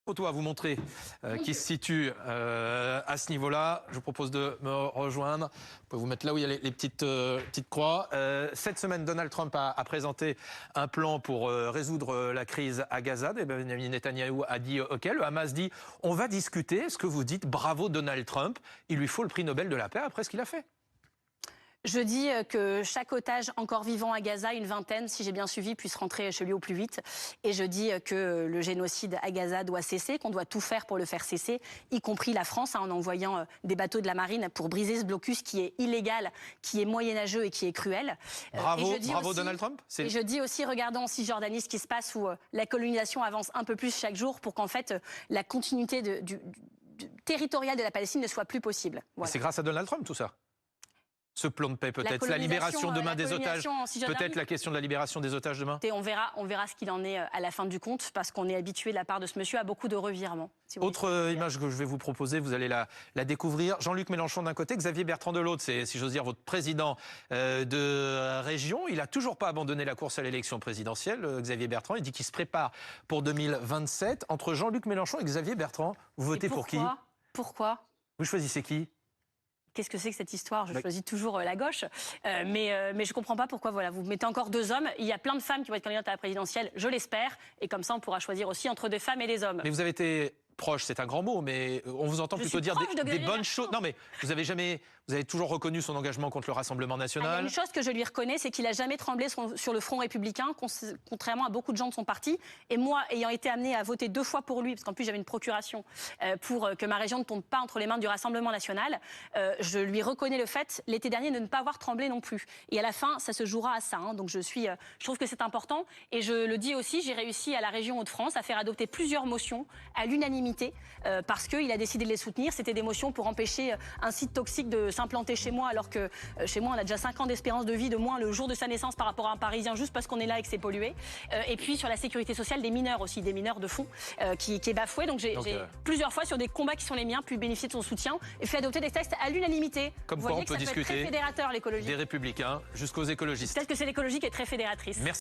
Photo à vous montrer qui se situe à ce niveau-là. Je vous propose de me rejoindre. Vous pouvez vous mettre là où il y a les petites croix. Cette semaine, Donald Trump a présenté un plan pour résoudre la crise à Gaza. Et Benjamin Netanyahou a dit OK. Le Hamas dit on va discuter. Ce que vous dites, bravo Donald Trump. Il lui faut le prix Nobel de la paix après ce qu'il a fait. Je dis que chaque otage encore vivant à Gaza, une vingtaine, si j'ai bien suivi, puisse rentrer chez lui au plus vite. Et je dis que le génocide à Gaza doit cesser, qu'on doit tout faire pour le faire cesser, y compris la France, en envoyant des bateaux de la marine pour briser ce blocus qui est illégal, qui est moyenâgeux et qui est cruel. Bravo aussi, Donald Trump. Et je dis aussi, regardons en Cisjordanie ce qui se passe, où la colonisation avance un peu plus chaque jour pour qu'en fait la continuité territoriale de la Palestine ne soit plus possible. Voilà. C'est grâce à Donald Trump tout ça. Ce plan de paix, peut-être la libération demain des otages, peut-être la question de la libération des otages demain. Et on verra ce qu'il en est à la fin du compte, parce qu'on est habitué de la part de ce monsieur à beaucoup de revirements. Si Autre image que je vais vous proposer, vous allez la découvrir. Jean-Luc Mélenchon d'un côté, Xavier Bertrand de l'autre. C'est, si j'ose dire, votre président de région. Il n'a toujours pas abandonné la course à l'élection présidentielle, Xavier Bertrand. Il dit qu'il se prépare pour 2027. Entre Jean-Luc Mélenchon et Xavier Bertrand, vous votez pour qui? Pourquoi? Vous choisissez qui? Qu'est-ce que c'est que cette histoire? Je choisis toujours la gauche. Mais je ne comprends pas pourquoi vous mettez encore deux hommes. Il y a plein de femmes qui vont être candidates à la présidentielle, je l'espère. Et comme ça, on pourra choisir aussi entre des femmes et des hommes. Mais vous avez été proche, c'est un grand mot, mais on vous entend plutôt dire des bonnes choses. Non, mais vous avez toujours reconnu son engagement contre le Rassemblement national. Il y a une chose que je lui reconnais, c'est qu'il n'a jamais tremblé sur le front républicain, contrairement à beaucoup de gens de son parti. Et moi, ayant été amenée à voter 2 fois pour lui, parce qu'en plus j'avais une procuration pour que ma région ne tombe pas entre les mains du Rassemblement national, je lui reconnais le fait, l'été dernier, de ne pas avoir tremblé non plus. Et à la fin, ça se jouera à ça. Donc je trouve que c'est important. Et je le dis aussi, j'ai réussi à la région Hauts-de-France à faire adopter plusieurs motions à l'unanimité. Parce qu'il a décidé de les soutenir. C'était des motions pour empêcher un site toxique de s'implanter chez moi, alors que chez moi on a déjà 5 ans d'espérance de vie de moins le jour de sa naissance par rapport à un Parisien, juste parce qu'on est là et que c'est pollué. Et puis sur la sécurité sociale des mineurs aussi, des mineurs de fond qui est bafouée. Donc j'ai plusieurs fois sur des combats qui sont les miens pu bénéficier de son soutien et fait adopter des textes à l'unanimité. Comme Vous quoi voyez on peut discuter très fédérateur, l'écologie. Des républicains jusqu'aux écologistes. Peut-être que c'est l'écologie qui est très fédératrice. Merci.